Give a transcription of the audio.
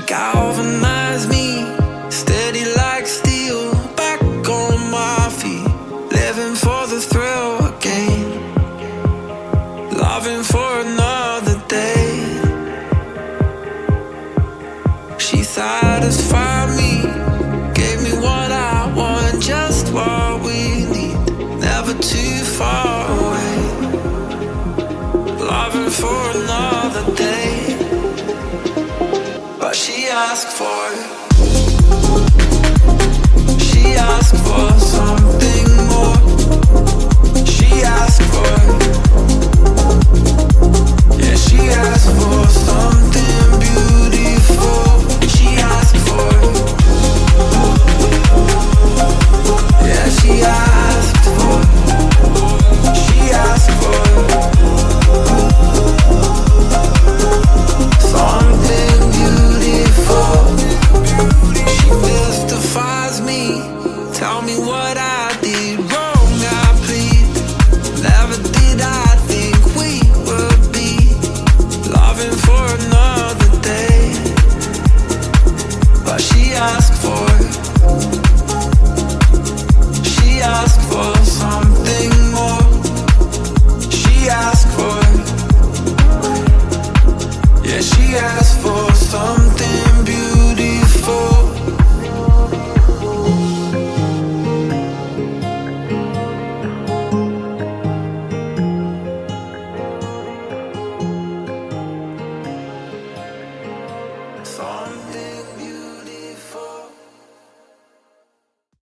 galvanize me, steady like steel, back on my feet, living for the thrill again, loving for another day. She satisfied me, gave me what I want, just what we need, never too far away, loving for another day. But she asked for something more. She asked for, yeah, she asked for something